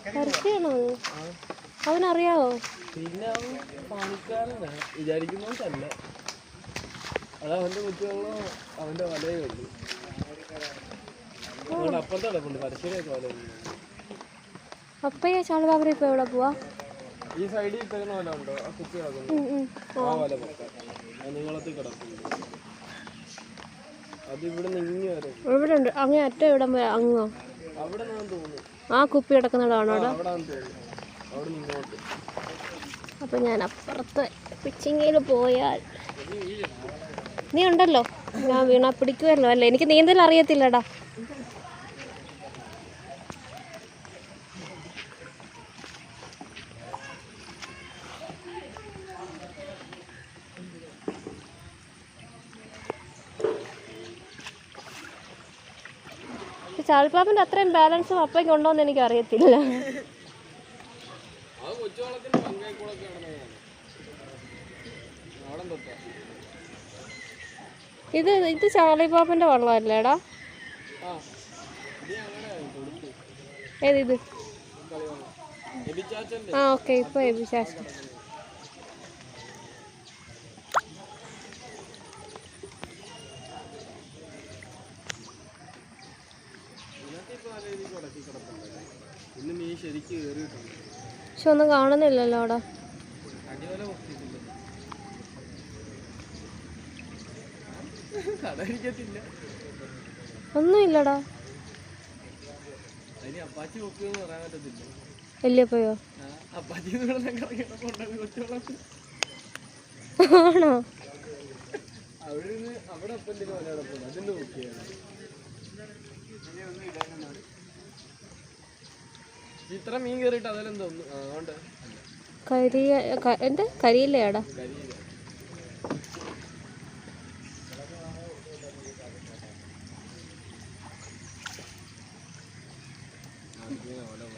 പരസ്യമാണോ അവനറിയാവോ? പിന്നെ അവൻ പണിക്കാരനാ വിചാരിക്കുന്നതല്ല. അതവൻ്റെ കുട്ടികളും അവൻ്റെ വലയേ ഉള്ളൂ. അതുകൊണ്ട് അപ്പുറത്ത് കിടപ്പുണ്ട് പരസ്യമൊക്കെ വല. അപ്പയ്യ ചാളുപാപ്പര ഇപ്പൊ എവിടെ പോവാ? ഈ സൈഡിൽ തരുന്ന വല ഉണ്ടോ? ആ കുപ്പി കിടക്കുന്നു. ആ വല പൊക്കാം. നീളത്തിൽ കിടപ്പുണ്ട്. അത് ഇവിടെ നിന്ന് വരെ ഇവിടെ ഉണ്ട്. അങ്ങേ അറ്റം ഇവിടം വരെ അങ്ങോ അവിടെ ഞാൻ തോന്നുന്നു. ആ കുപ്പി കിടക്കുന്നിടമാണോ അവിടെ? അവിടെ തോന്നുന്നു. അവിടെ നിന്നോട്ട്. അപ്പം ഞാൻ അപ്പുറത്ത് പിച്ചിങ്ങയിൽ പോയാൽ നീ ഉണ്ടല്ലോ. ഞാൻ വീണ പിടിക്കുമല്ലോ അല്ലേ? എനിക്ക് നീന്തൽ അറിയത്തില്ലടാ. ചാൾപ്പാപ്പിൻ്റെ അത്രയും ബാലൻസും അപ്പയ്ക്ക് ഉണ്ടോയെന്ന് എനിക്ക് അറിയത്തില്ല. ഇത് ചാളിപ്പാപ്പൻ്റെ വള്ളമല്ലേടാ? ഏതിത്? ആ ഓക്കെ. ഇപ്പൊ എബിചാച്ചൻ. പക്ഷെ ഒന്നും കാണുന്നില്ലല്ലോ അവിടെ. ഒന്നുമില്ലടാ. വല്യപ്പോയോ? ആണോ? ഇത്ര മീൻ കയറിയിട്ട് അതിലെന്തോ എന്താ കരിയില്ലയാടാ?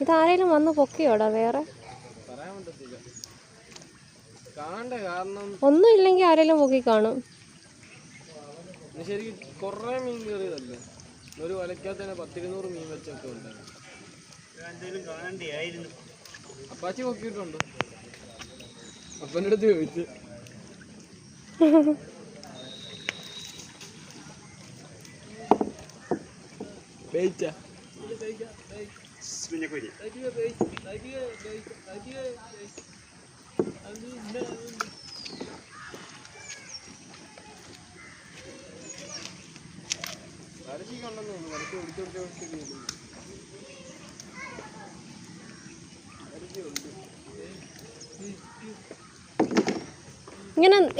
ഇതാരേലും വന്ന് പൊക്കിയോടാ? വേറെ ഒന്നും ഇല്ലെങ്കിൽ ആരെങ്കിലും പൊക്കി കാണും. ശരിക്കും കൊറേ മീൻ കയറിയതല്ലേ? ഒരു വലയ്ക്കകത്ത് തന്നെ 10-200 മീൻ വെച്ചൊക്കെ ഉണ്ടായിരുന്നു. അപ്പാച്ചി പൊക്കിയിട്ടുണ്ടോ? അപ്പൻ്റെ അടുത്ത് ചോദിച്ചു.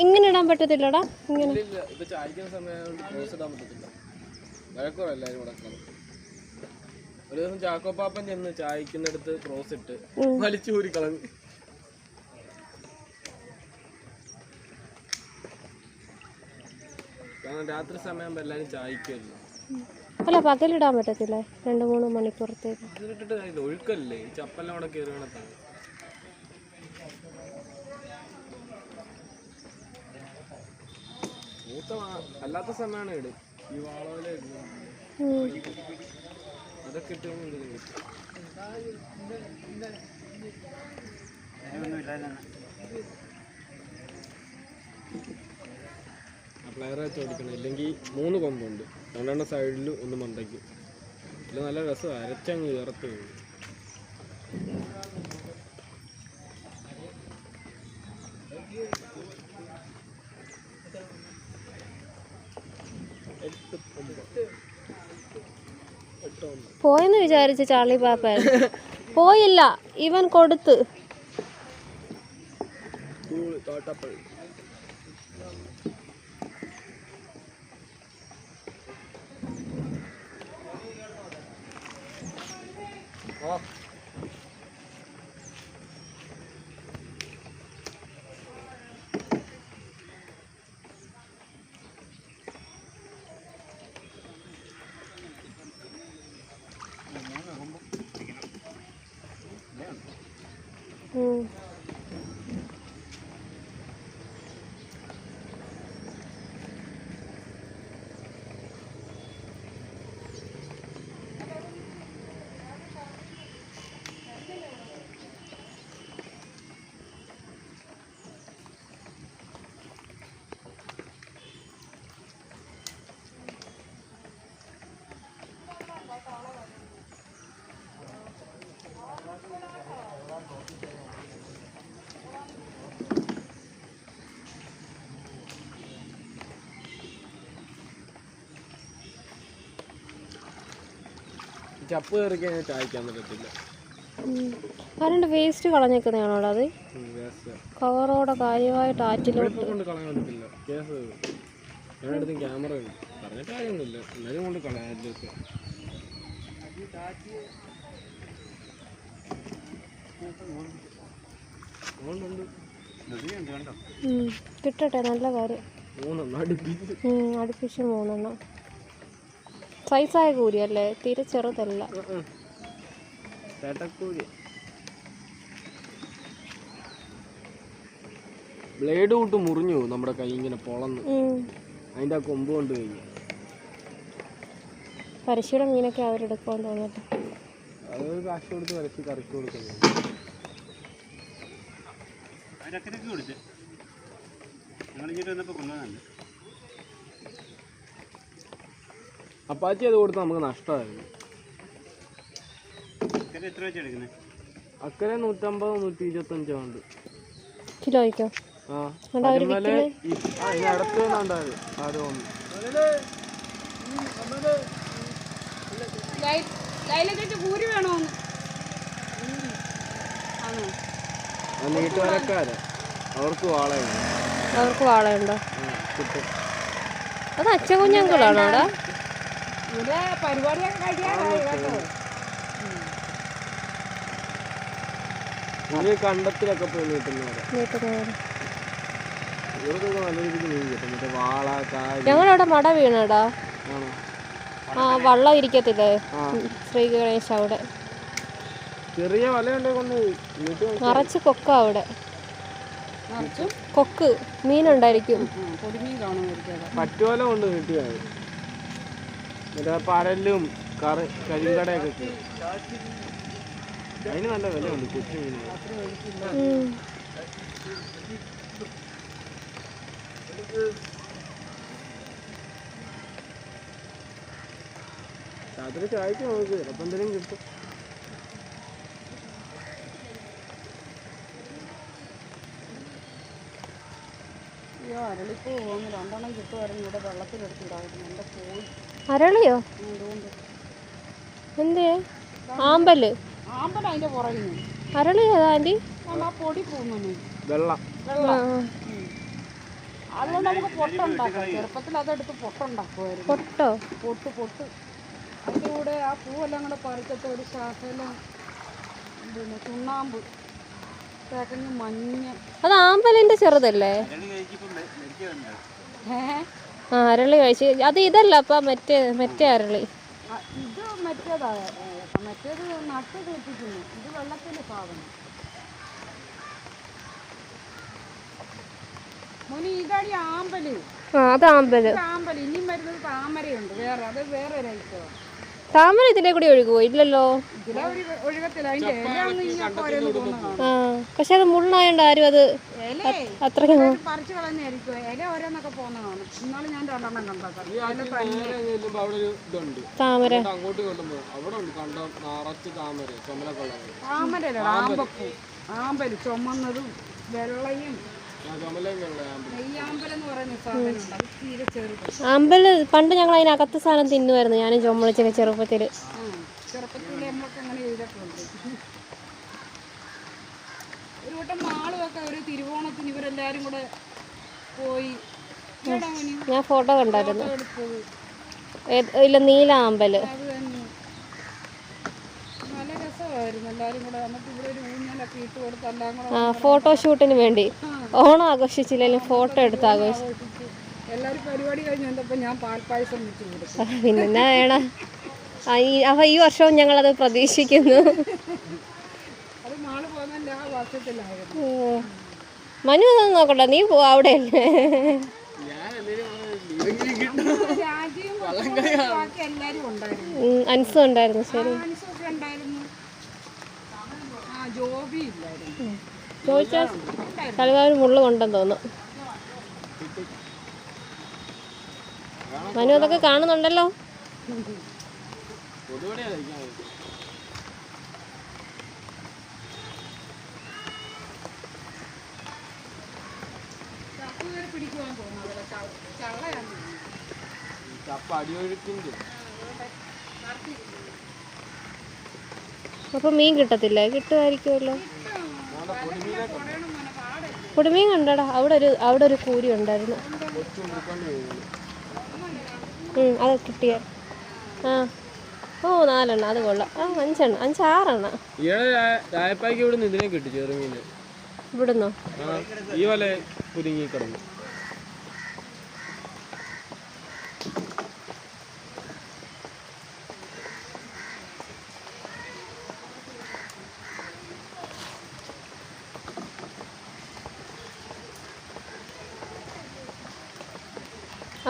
ഇങ്ങനെ ഇടാൻ പറ്റത്തില്ലടാ. ഇങ്ങനെ ഇപ്പൊ ചായക്കുന്ന സമയം ക്ലോസ് ഇടാൻ പറ്റത്തില്ല. വഴക്കോ എല്ലാവരും കൂടെ. ഒരു ദിവസം ചാക്കോപ്പാപ്പൻ ചെന്ന് ചായക്കുന്നിടത്ത് ക്രോസ് ഇട്ട് വലിച്ചു ഊരി കളഞ്ഞു. കാരണം രാത്രി സമയം എല്ലാവരും ചായക്കുമല്ലോ. അല്ല പകലിടാൻ പറ്റത്തില്ലേ? 2-3 മണിക്കൂറത്തേക്ക് ഇതിലിട്ടിട്ട് കാര്യമില്ല. ഒഴുക്കല്ലേ? ഈ ചപ്പെല്ലാം കൂടെ കയറി വേണത്താണ്. അല്ലാത്ത സമയമാണ് ഇടും. ഈ വാളവല അതൊക്കെ ഇട്ട് പ്ലെയർ വെച്ച് ഓടിക്കണം. ഇല്ലെങ്കിൽ 3 കൊമ്പുണ്ട്. 2 സൈഡിലും 1 മണ്ടയ്ക്കും. ഇത് നല്ല രസമാണ്. അരച്ചങ്ങ് ചേർത്ത് വീഴും. പോയെന്ന് വിചാരിച്ച ചാർലി പാപ്പൻ പോയില്ല. ഇവൻ കൊടുത്ത് ചപ്പ് കയറി കഴിഞ്ഞാൽ ചായക്കാൻ പറ്റത്തില്ല. ആരുടെ വേസ്റ്റ് കളഞ്ഞേക്കുന്നതാണോടാ അത്? കവറോടെ കാര്യമായിട്ട് ആറ്റിലോട്ട് കൊണ്ട് കളയാൻ പറ്റത്തില്ല. കേസ് ഞാനടുത്ത് ക്യാമറ ഉണ്ട്, പറഞ്ഞിട്ട് കാര്യമൊന്നുമില്ല, എല്ലാവരും കൊണ്ട് കളയാൻ ആറ്റിലൊക്കെ. കിട്ടട്ടെ, നല്ല കാര്യം. 3 അടുപ്പിച്ച് 3 സൈസായ കൂരിയല്ലേ, തീരെ ചെറുതല്ല. ബ്ലേഡ് കൂട്ട് മുറിഞ്ഞു പോകും നമ്മുടെ കൈ ഇങ്ങനെ പൊളന്ന്, അതിൻ്റെ ആ കൊമ്പ് കൊണ്ട് കഴിഞ്ഞു. പരശിയുടെ മീനൊക്കെ അവരെടുക്കാൻ തോന്നിട്ട് അത് കാശ് കൊടുത്ത് വരച്ച് കറിക്ക് കൊടുക്കുന്നു. അപ്പാച്ചി അത് കൊടുത്ത് നമുക്ക് നഷ്ടമായിരുന്നു. അക്കരെ 150-125 ഉണ്ട് കിലോയ്ക്കോ? അടുത്ത് ഉണ്ടായത് ആരോ ഒന്ന് വീട്ടുകാരക്കാര് അവർക്ക് വാളയുണ്ടോ? അത് അച്ചകുഞ്ഞങ്കളാണോ അവിടെ? കണ്ടത്തിലൊക്കെ പോയി നീട്ടുന്നവരെ നല്ല രീതിക്ക് മീൻ കിട്ടും. മറ്റേ വാള കാരി. ഞങ്ങളവിടെ മട വീണടാ. വള്ളം ഇരിക്കത്തില്ലേ ശ്രീ ഗണേശ അവിടെ? ചെറിയ വലയുണ്ടെ കൊണ്ട് നിറച്ച് കൊക്ക അവിടെ. കൊക്ക് മീനുണ്ടായിരിക്കും. പറ്റുവല കൊണ്ട് കിട്ടിയത് മറ്റേ പരലും കരിങ്കടയൊക്കെ. അതിന് നല്ല വിലയുണ്ട് കൊച്ചു മീൻ. രാത്രി ചായക്ക് നോക്ക്, ചിലപ്പോൾ എന്തെങ്കിലും കിട്ടും. അരളിയോ? എന്തേ? ആമ്പല് അരളി ഏതാ ആൻറ്റി? വെള്ളം. അതുകൊണ്ട് നമുക്ക് പൊട്ടുണ്ടാക്കാം. ചെറുപ്പത്തിൽ അതെടുത്ത് പൊട്ടുണ്ടാക്കുമായിരുന്നു. പൊട്ട് അതിൻ്റെ കൂടെ ആ പൂവെല്ലാം കൂടെ പറിച്ചിട്ട് ഒരു ശാഖയിലും പിന്നെ ചുണ്ണാമ്പ് തേക്കഞ്ഞ് മഞ്ഞ. അത് ആമ്പലിന്റെ ചെറുതല്ലേ? അരളി കഴിച്ച്. അത് ഇതല്ല അപ്പൊ മറ്റേ അരളി. ഇത് മറ്റേതാണ്. മറ്റേത് നട്ട് കെട്ടിക്കുന്നു. ഇത് വെള്ളത്തിൻ്റെ സാധനം. മോനി ഇതാണ് ആമ്പല്. അത് ആമ്പല്. ഇനിയും വരുന്നത് താമരയുണ്ട്. അത് വേറെ ഒരു ഐറ്റമാണ്. താമര ഇതിലെ കൂടി ഒഴുകുവോ? ഇല്ലല്ലോ. പക്ഷെ അത് മുള്ളായോണ്ട് ആരും അത് അത്രയ്ക്ക് പറിച്ചു കളഞ്ഞായിരിക്കും. ഇല ഓരോന്നൊക്കെ പോകുന്നതാണ്. ഇന്നാള് ഞാൻ 2 കണ്ടത് താമര. താമരല്ല, ആമ്പപ്പൂ. ആമ്പല് ചുമന്നതും വെള്ളയും. ആമ്പല് പണ്ട് ഞങ്ങൾ അതിനകത്ത് സാധനം തിന്നുമായിരുന്നു. ഞാനും ചുമളിച്ചൊക്കെ ചെറുപ്പത്തില്. ഒരു വട്ടം മാളുമൊക്കെ ഒരു തിരുവോണത്തിന് ഇവരെല്ലാരും കൂടെ പോയി. ഞാൻ ഫോട്ടോ കണ്ടായിരുന്നു. ഇല്ല, നീല ആമ്പല്. നല്ല രസമായിരുന്നു. എല്ലാരും കൂടെ വന്നിട്ട് ഇവിടെ ഒരു ഊഞ്ഞലൊക്കെ ഇട്ട് കൊടുത്ത് എല്ലാം കൂടെ ഫോട്ടോഷൂട്ടിന് വേണ്ടി. ഓണം ആഘോഷിച്ചില്ലെങ്കിലും ഫോട്ടോ എടുത്ത് ആഘോഷിച്ചു. എല്ലാവരും പരിപാടി കഴിഞ്ഞ് വന്നപ്പോൾ ഞാൻ പാൽപ്പായസം വെച്ച് കൊടുത്തു. പിന്നെ വേണം. അപ്പൊ ഈ വർഷവും ഞങ്ങളത് പ്രതീക്ഷിക്കുന്നു. അത് നാളെ പോകുന്ന ആ വർഷത്തിലായിരുന്നു. മനു അതൊന്നും നോക്കണ്ട, നീ പോവാ അവിടെയല്ലേ. എല്ലാരും ഉണ്ടായിരുന്നു. അൻസും ഉണ്ടായിരുന്നു. ശരി, ചോദിച്ചാൽ കളികാരൻ മുള്ളു കൊണ്ടെന്ന് തോന്നുന്നു. മനു അതൊക്കെ കാണുന്നുണ്ടല്ലോ. അപ്പം മീൻ കിട്ടത്തില്ലേ? കിട്ടുമായിരിക്കുമല്ലോ. പൊടിമീൻ കണ്ടടാ, അവിടെ ഒരു കൂരി ഉണ്ടായിരുന്നു. അത് കിട്ടിയ ആ ഓ 4 എണ്ണം, അത് കൊള്ളാം. 5 എണ്ണം 5-6 എണ്ണം ഇതിനെ കിട്ടി ചെറുമീന് ഇവിടുന്നോ? ഈ വല കുരുങ്ങി കിടന്നു.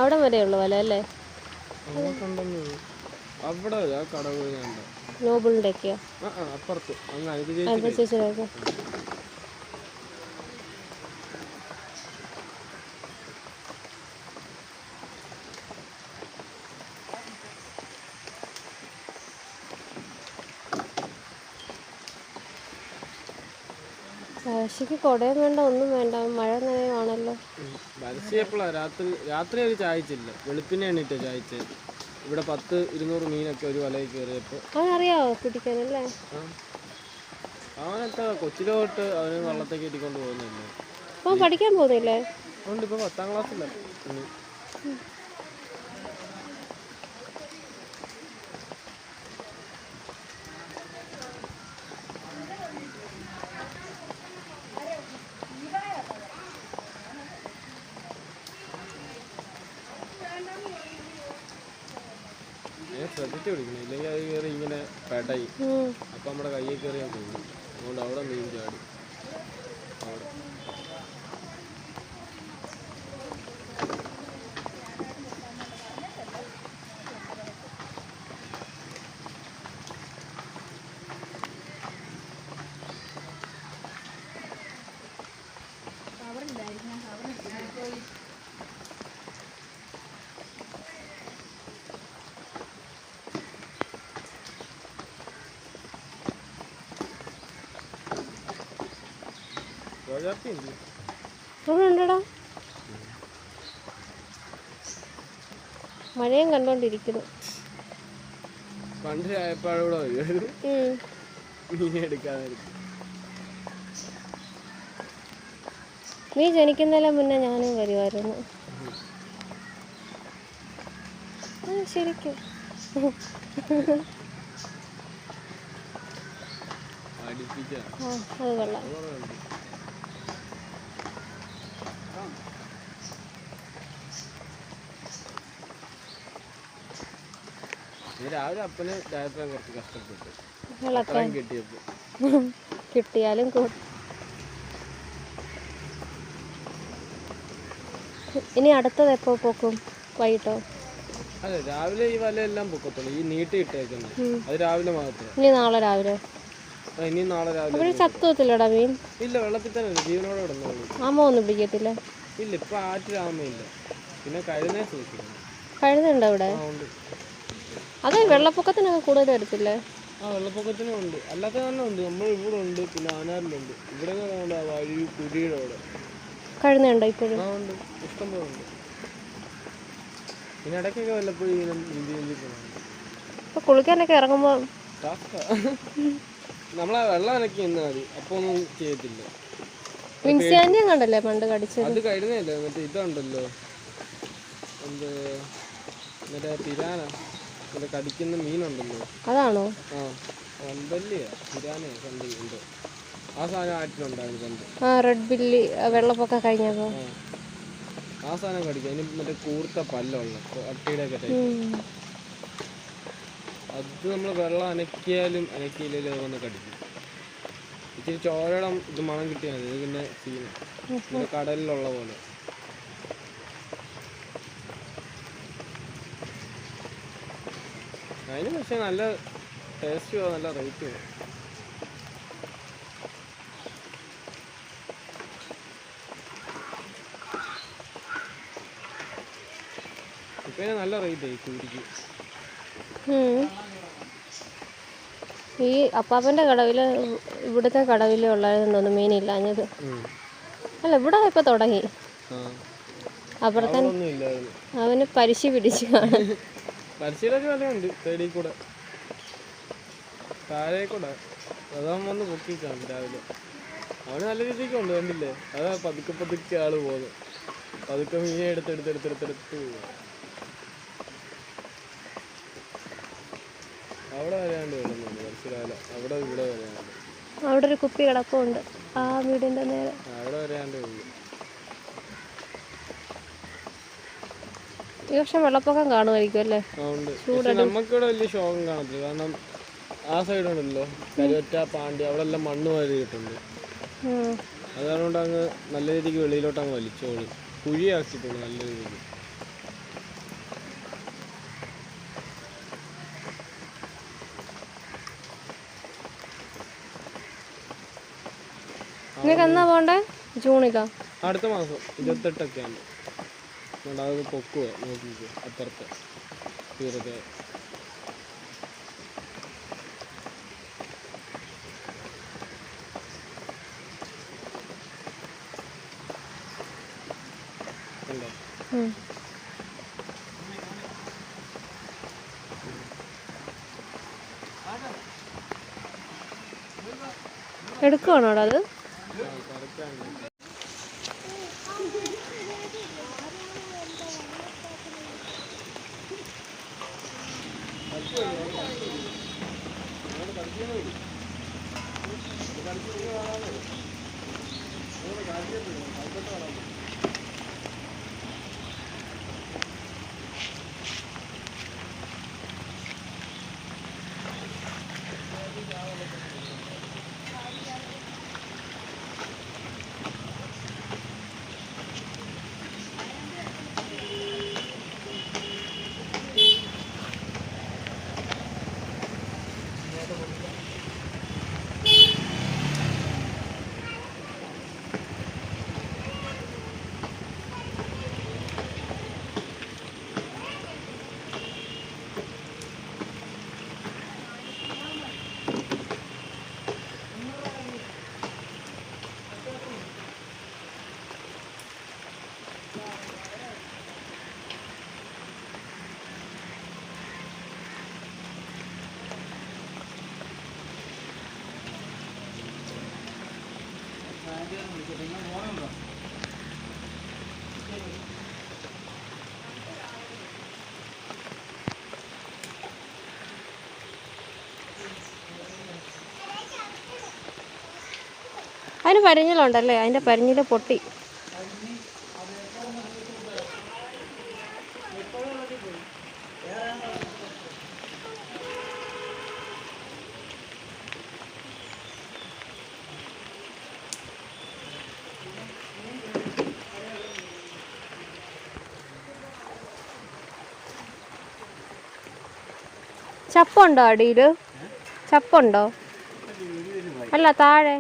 അവിടെ വരെയുള്ള വല അല്ലേ? അവിടെ കടവ് നോബിളിൻ്റെ ഒക്കെയോ? അപ്പുറത്ത് ചേച്ചിയൊക്കെ പക്ഷിക്ക് കുടയും വേണ്ട, ഒന്നും വേണ്ട, മഴ നനയുവാണല്ലോ. രാത്രി ഒരു ചായച്ചില്ല, വെളുപ്പിനെ എണ്ണീറ്റ് ചായച്ച്. ഇവിടെ 10-200 മീനൊക്കെ ഒരു വലയിൽ കയറിയപ്പോൾ. അവനറിയാവോ പിടിക്കാനല്ലേ? അവനൊക്കെ കൊച്ചിലോട്ട് അവന് വള്ളത്തേക്ക് കയറ്റിക്കൊണ്ട് പോകുന്നില്ല. അപ്പോൾ പഠിക്കാൻ പോകുന്നില്ലേ? ഉണ്ട്, ഇപ്പോൾ 10ാം ക്ലാസ്സില്ല. ശ്രദ്ധിച്ചു പിടിക്കണം, ഇല്ലെങ്കിൽ അത് കയറി ഇങ്ങനെ പെടായി. അപ്പം നമ്മുടെ കയ്യിൽ കയറിയാൽ പോകും. അതുകൊണ്ട് അവിടെ മീൻ ചാടി. ഉണ്ടടാ, മഴയും കണ്ടോണ്ടിരിക്കുന്നു. പണ്ട് ചായപ്പാടൂടെ നീ ജനിക്കുന്നതിന് മുന്നേ ഞാനും വരുമായിരുന്നു. ശരിക്കും അത് കൊള്ളാം. രാവിലെ അപ്പന് ചായപ്പാൻ കുറച്ച് കഷ്ടപ്പെട്ടു കിട്ടിയാലും ഇനി അടുത്തത് എപ്പോ പോക്കും? വൈകിട്ടോ? അതെ, രാവിലെ ഈ വലയെല്ലാം പൊക്കത്തുള്ളൂ. ഈ നീട്ടി ഇട്ടേക്കുന്നത് അത് രാവിലെ മാത്രം. ഇനി നാളെ രാവിലെ? ഇനി നാളെ രാവിലെ. ചത്തുവത്തില്ലടാ മീൻ? ഇല്ല, വെള്ളത്തിൽ തന്നെ ജീവനോടെ കിടന്നോളൂ. ആമ ഒന്നും പിടിക്കത്തില്ല? ഇല്ല, ഇപ്പൊ ആറ്റിൽ ആമയില്ല. പിന്നെ കഴുതനെ സൂക്ഷിക്കണം. കഴുതുണ്ടോ ഇവിടെ? അതെ, വെള്ളപ്പൊക്കത്തിനൊക്കെ കൂടുതൽ എടുത്തില്ലേ? വെള്ളപ്പൊക്കത്തിനും ഉണ്ട്, അല്ലാത്ത തന്നെ ഉണ്ട്. നമ്മൾ ഇവിടെ ഉണ്ട്, പിന്നെ ആനാറിലുണ്ട്. ഇവിടെ വഴി കുഴിയുടെ അവിടെ കഴുതുണ്ടോ ഇപ്പോഴും? ഉണ്ട്, ഇഷ്ടം പോലെ ഉണ്ട്. പിന്നെ ഇടയ്ക്കൊക്കെ വല്ലപ്പോഴും ഇങ്ങനെ നീന്തി പോകണം. ഇപ്പൊ കുളിക്കാനൊക്കെ ഇറങ്ങുമ്പോ നമ്മളാ വെള്ളം അനക്കി നിന്നാൽ മതി, അപ്പൊ ഒന്നും ചെയ്യത്തില്ല. കണ്ടല്ലേ പണ്ട് കടിച്ചത്? അത് കഴുതല്ലേ, മറ്റേ ഇതുണ്ടല്ലോ, എന്ത് മറ്റേ പിരാന, മറ്റേ കടിക്കുന്ന മീനുണ്ടല്ലോ, അതാണോ? വമ്പല്ലിയ പിരാനയോ കണ്ടുണ്ട്. ആ സാധനം ആറ്റിലുണ്ടായിരുന്നു പണ്ട്. റെഡ് ബില്ലി വെള്ളപ്പൊക്കം കഴിഞ്ഞപ്പോ ആ സാധനം കടിക്കും. അതിന് മറ്റേ കൂർത്ത പല്ലുള്ള അട്ടിയുടെ ഒക്കെ ടൈപ്പ്. അത് നമ്മൾ വെള്ളം അനക്കിയില്ലേലും അത് വന്ന് കടിക്കും. ഇച്ചിരി ചോരയുടെ ഇത് മണം കിട്ടിയാൽ മതി. പിന്നെ പിന്നെ കടലിലുള്ള പോലെ. അതിന് പക്ഷെ നല്ല ടേസ്റ്റും നല്ല റേറ്റും. ഇപ്പൊ നല്ല റേറ്റ് ആയി കൂടിക്ക്. ഈ അപ്പാപ്പന്റെ കടവില് ഇവിടുത്തെ കടവില് ഉള്ളതെന്ന് തോന്നുന്നു മീനില്ലാഞ്ഞത്. അല്ല, ഇവിടെ ഇപ്പൊ തുടങ്ങി. അപ്പുറത്തെ അവന് പരിശി പിടിച്ചു കാണും. പരിശീലൊക്കെ വിലയുണ്ട്. തേടി കൂടെ താഴെ കൂടെ അതാൻ വന്ന് പൊക്കിക്കാണ് രാവിലെ. അവന് നല്ല രീതിക്ക് ഉണ്ട്, കണ്ടില്ലേ? അതാ പതുക്കെ പതുക്കെ ആള് പോകുന്നു. പതുക്കെ മീനെ എടുത്തെടുത്ത് പോകും. അവിടെ വരാണ്ട് കിടന്നുണ്ട് മനസ്സിലാവില്ല. ഇവിടെ വരാണ്ട്. അവിടെ ഒരു കുപ്പി കിടപ്പുണ്ട് ആ വീടിന്റെ നേരെ. അവിടെ വരാണ്ടേ ഉള്ളു. ഈ വർഷം വെള്ളപ്പൊക്കം കാണുമായിരിക്കും അല്ലേ? നമുക്കിവിടെ വലിയ ശോകം കാണത്തില്ല. കാരണം ആ സൈഡുണ്ടല്ലോ കരുവറ്റ പാണ്ടി അവിടെ എല്ലാം മണ്ണ് വാരിയിട്ടുണ്ട്. അതുകൊണ്ട് അങ്ങ് നല്ല രീതിക്ക് വെളിയിലോട്ട് അങ്ങ് വലിച്ചോളൂ. കുഴിയാക്കിയിട്ടുള്ളൂ നല്ല രീതിക്ക്. നിങ്ങൾക്ക് എന്നാ പോണ്ടേ? ജൂണിലോ? അടുത്ത മാസം 28 ആകുമ്പോൾ അത് പൊക്കുക. നോക്കിക്കോ അപ്പുറത്തെ തീരത്തെ. എടുക്കുവാണോ അത്? അതിന് പരിഞ്ഞിലുണ്ടല്ലേ? അതിൻ്റെ പരിഞ്ഞിൽ പൊട്ടി. ചപ്പുണ്ടോ അടിയിൽ? ചപ്പുണ്ടോ? അല്ല താഴെ.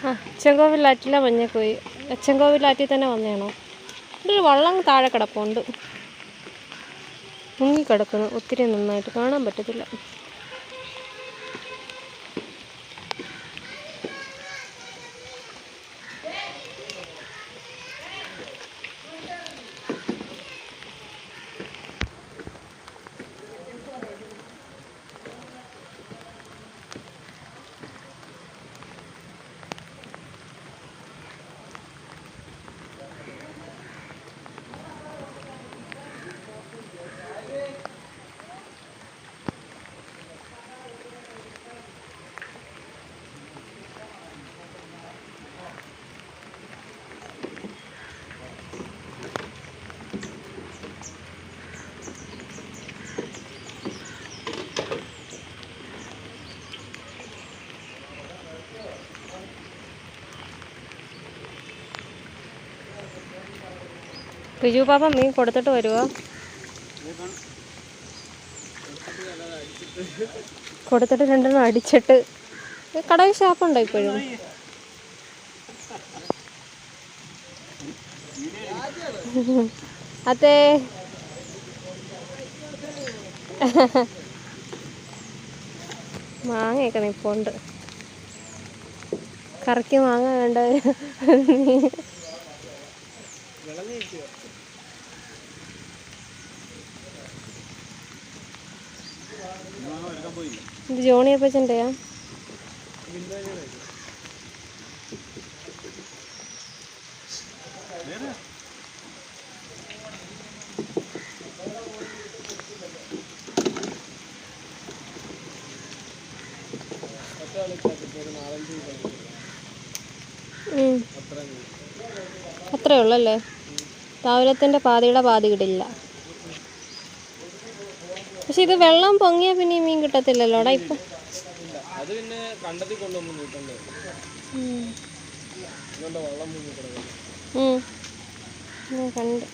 അച്ചൻകോവിലാറ്റിലെ മഞ്ഞക്കോയി. അച്ചൻകോവിലാറ്റിൽ തന്നെ വന്നതാണോ? ഒരു വള്ളം താഴെ കിടപ്പുണ്ട്, മുങ്ങിക്കിടക്കുന്നു. ഒത്തിരി നന്നായിട്ട് കാണാൻ പറ്റത്തില്ല. റിജു പാപ്പ മീൻ കൊടുത്തിട്ട് വരുമോ? കൊടുത്തിട്ട് 2 അടിച്ചിട്ട് കടയിൽ ഷാപ്പുണ്ടോ ഇപ്പോഴും? അതെ മാങ്ങയൊക്കെ നിൽപ്പുണ്ട്. കറിക്ക് മാങ്ങ വേണ്ട. ഇത് ജോണിയപ്പച്ചൻ്റെയാ? അത്രേ ഉള്ളല്ലേ? രാവിലത്തിൻ്റെ പാതിയുടെ പാതി കിട്ടില്ല. പക്ഷെ ഇത് വെള്ളം പൊങ്ങിയാൽ പിന്നെ ഈ മീൻ കിട്ടത്തില്ലല്ലോടാ ഇപ്പം. അത് പിന്നെ കണ്ടത്തി കൊണ്ടൊന്നും കിട്ടണ്ടേ. കണ്ട്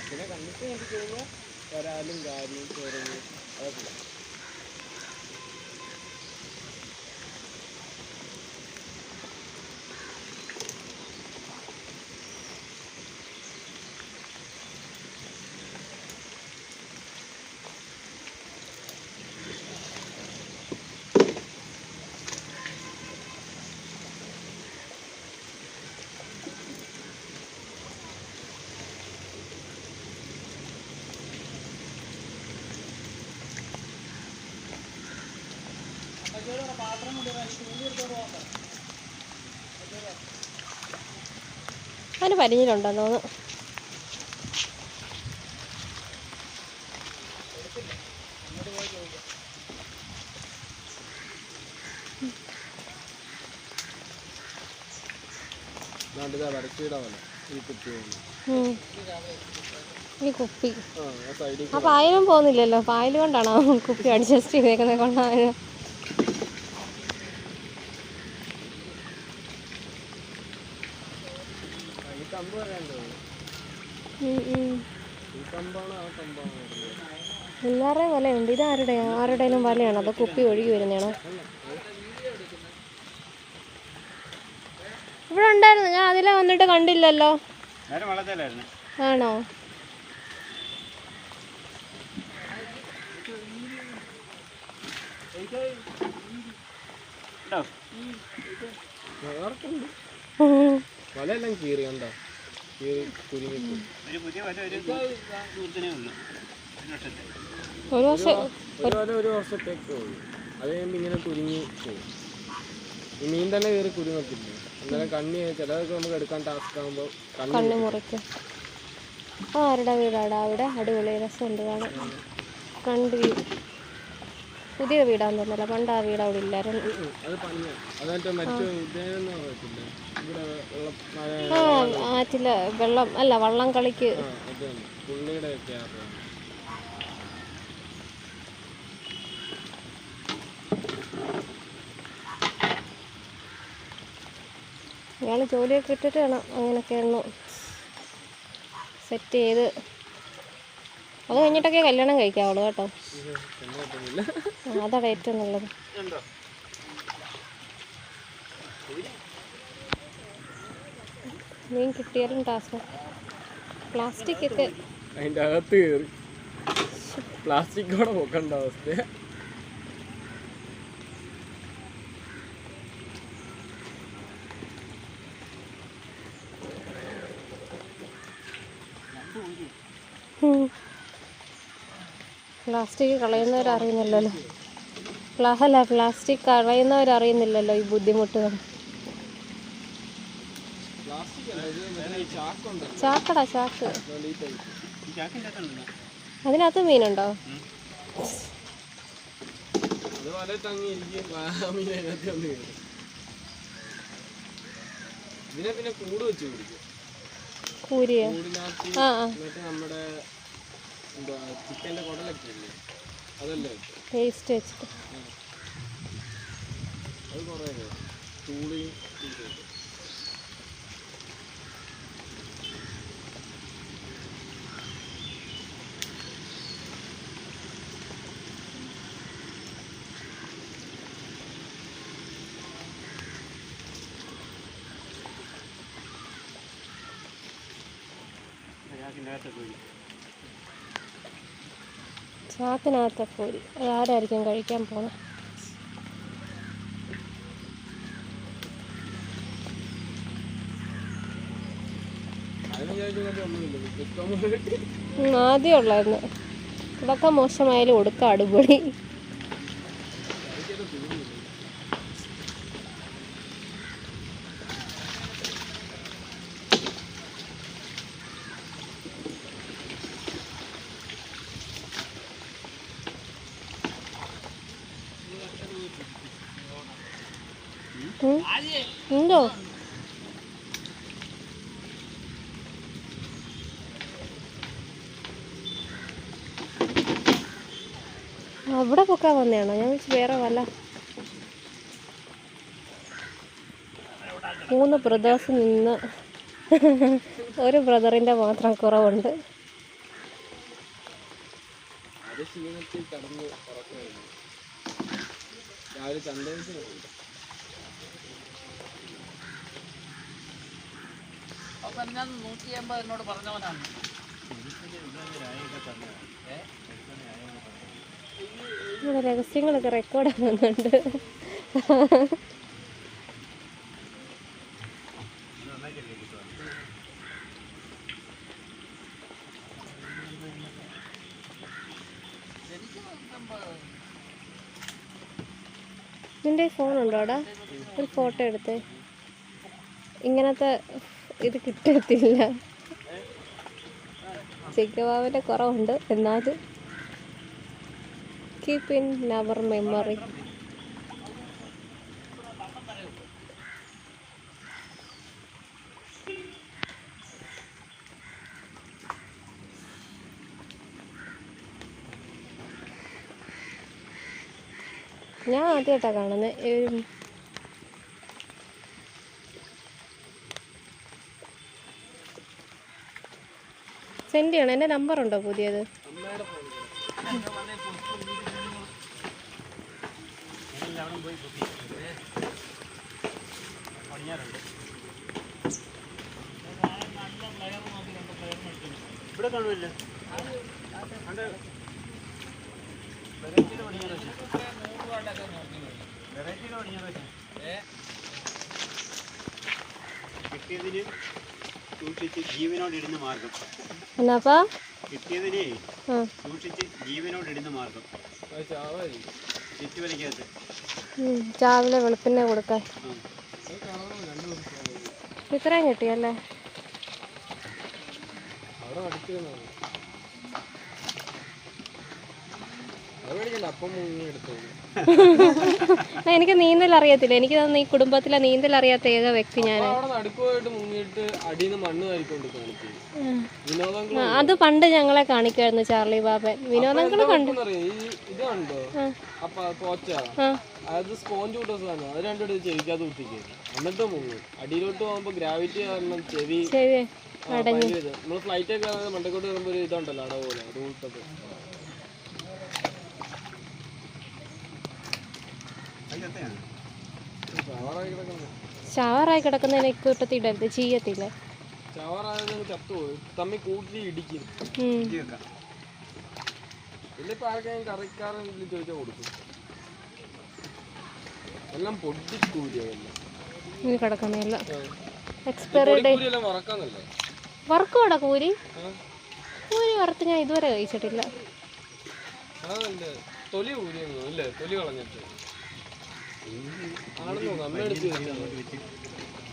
പിന്നെ കണ്ടിട്ട് നോക്കി കഴിഞ്ഞാൽ വരാലും കാര്യം ചേരുന്നു അതൊക്കെ. അതിന് പരിഞ്ഞിലുണ്ടെന്ന് തോന്നുന്നു. ഈ കുപ്പി ആ പായലും പോകുന്നില്ലല്ലോ. പായൽ കൊണ്ടാണോ കുപ്പി അഡ്ജസ്റ്റ് ചെയ്തേക്കുന്നത്? കൊണ്ടാണ്. എല്ലാവരുടെയും വലയുണ്ട്. ഇത് ആരുടെയും വലയാണോ അതോ കുപ്പി ഒഴുകി വരുന്നതാണോ? ഇവിടെ ഉണ്ടായിരുന്നു, ഞാൻ അതിലെ വന്നിട്ട് കണ്ടില്ലല്ലോ. ആണോ? വലയെല്ലാം കീറി കണ്ടോ? ഒരു വർഷത്തേക്ക് ഉള്ളൂ. അത് കഴിയുമ്പോൾ ഇങ്ങനെ കുരുങ്ങി പോകും. ഈ മീൻ തന്നെ കയറി കുരുങ്ങത്തില്ല. എന്നാലും കണ്ണി ചിലതൊക്കെ നമുക്ക് എടുക്കാൻ ടാസ്ക് ആകുമ്പോൾ കണ്ണി മുറിക്കും. ആരുടെ വീടാടാ അവിടെ? അടിപൊളി രസമുണ്ട് കാണാൻ. Front view. പുതിയ വീടാന്ന് തോന്നല്ല, പണ്ട് ആ വീട് അവിടെ ഇല്ലായിരുന്നു. ആറ്റില് വെള്ളം അല്ല വള്ളം കളിക്ക്. ഇയാൾ ജോലിയൊക്കെ ഇട്ടിട്ട് വേണം അങ്ങനെയൊക്കെ ഒന്ന് സെറ്റ് ചെയ്ത്. അത് കഴിഞ്ഞിട്ടൊക്കെ കല്യാണം കഴിക്കാവുള്ളൂ കേട്ടോ. അതാണ് ഏറ്റവും നല്ലത്. മീൻ കിട്ടിയാലും ടാസ്ക്. പ്ലാസ്റ്റിക് ഒക്കെ അതിൻ്റെ അകത്ത് കയറി പ്ലാസ്റ്റിക്കോടെ പൊക്കേണ്ട അവസ്ഥ. പ്ലാസ്റ്റിക് കളയുന്നവരറിയുന്നില്ലല്ലോ. പ്ലാസ്റ്റിക് കളയുന്നവരറിയുന്നില്ലല്ലോ ഈ ബുദ്ധിമുട്ടുകൾ. ചാക്കടാ ചാക്ക്. അതിനകത്ത് മീനുണ്ടോ? ഇതിനെ പിന്നെ കൂട് വെച്ച് പിടിക്കും. കൂരിയോ? ആ നമ്മുടെ എന്താ ചിക്കൻ്റെ കുടലൊക്കെ ഇല്ലേ, അതല്ലേ ടേസ്റ്റ് വെച്ചിട്ട്. അത് കുറേ ചൂടിയും ചാക്കിനകത്തെ കോഴി അത് ആരായിരിക്കും കഴിക്കാൻ പോണേ? ആദ്യം ഉള്ളായിരുന്നു. ഇതൊക്കെ മോശമായാലും ഒടുക്ക അടിപൊളി. ഉണ്ടോ? അവിടെ പൊക്കാൻ വന്നതാണോ? ഞാൻ വേറെ വല്ല 3 ബ്രദേഴ്സ് നിന്ന് ഒരു ബ്രദറിൻ്റെ മാത്രം കുറവുണ്ട്. എന്നോട് പറഞ്ഞവനാണ്. ഇവിടെ രഹസ്യങ്ങളൊക്കെ റെക്കോർഡ് ആകുന്നുണ്ട്. നിൻ്റെ ഫോണുണ്ടോ അവിടെ? ഒരു ഫോട്ടോ എടുത്ത്. ഇങ്ങനത്തെ ഇത് കിട്ടത്തില്ല. ചിക്കവാവിൻ്റെ കുറവുണ്ട്, എന്നാലും കീപ്പ് ഇൻ അവർ മെമ്മറി. ഞാൻ ആദ്യമായിട്ടാണ് കാണുന്നത്. സെൻഡ് ചെയ്യണം. എൻ്റെ നമ്പറുണ്ടോ പുതിയത്? ഇവിടെ കാണുമല്ലോ. കിട്ടിയതിന് സൂക്ഷിച്ച് ജീവനോടിടുന്ന മാർഗം. എന്നാപ്പാ കിട്ടിയതിനെ സൂക്ഷിച്ച് ജീവനോടിടുന്ന മാർഗം. ചുറ്റുവലിക്കകത്ത് രാവിലെ വെളുപ്പിനെ കൊടുക്കാൻ. ഇത്രയും കിട്ടിയല്ലേ? എനിക്ക് നീന്തൽ അറിയത്തില്ല. എനിക്ക് തോന്നുന്നു ഈ കുടുംബത്തിലെ നീന്തൽ അറിയാത്ത ഏക വ്യക്തി ഞാൻ. അത് പണ്ട് ഞങ്ങളെ കാണിക്കുമായിരുന്നു ചാർലി ബാബൻ. വിനോദങ്ങൾ കണ്ടു. അടിയിലോട്ട് പോകുമ്പോ ഗ്രാവിറ്റി കാരണം ചെവി നമ്മള് ഫ്ലൈറ്റ് ഒക്കെ മണ്ടക്കോട്ട് വരുമ്പോ ഒരു ഇതുണ്ടല്ലോ അട പോലെ അതുകൊണ്ടത് ഷവറായി കിടക്കുന്നതിനെ കൂട്ടത്തിൽ ഇടരുത്, ചെയ്യത്തില്ല. ചത്തുപോയി തമ്മി കൂട്ടി ഇടിക്കും. ഇതിലിപ്പോ ആർക്കും കറിക്കാരൻ ചോദിച്ചാൽ കൊടുക്കും. എല്ലാം പൊട്ടിക്കൂരിയല്ല കിടക്കുന്നതല്ല. എക്സ്പയറി ഡേറ്റ് വറുക്കോടാ കൂരി. കൂരി വറുത്ത് ഞാൻ ഇതുവരെ കഴിച്ചിട്ടില്ല. തൊലി കൂരിയൊന്നും അല്ലേ? തൊലി കളഞ്ഞിട്ട് ആണെന്നോ നമ്മ എടുത്ത് വെച്ചു.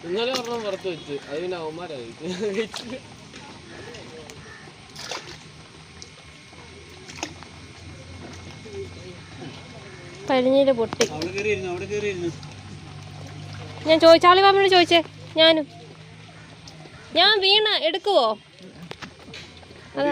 ഇന്നലെ ഒരെണ്ണം വറുത്ത് വെച്ച് അത് പിന്നെ അവന്മാരായി കഴിച്ചില്ല. കരിഞ്ഞില് പൊട്ടി. ഞാൻ ചാർലി ബാബനോട് ചോദിച്ചേ. ഞാൻ വീണ എടുക്കുവോ? അതാ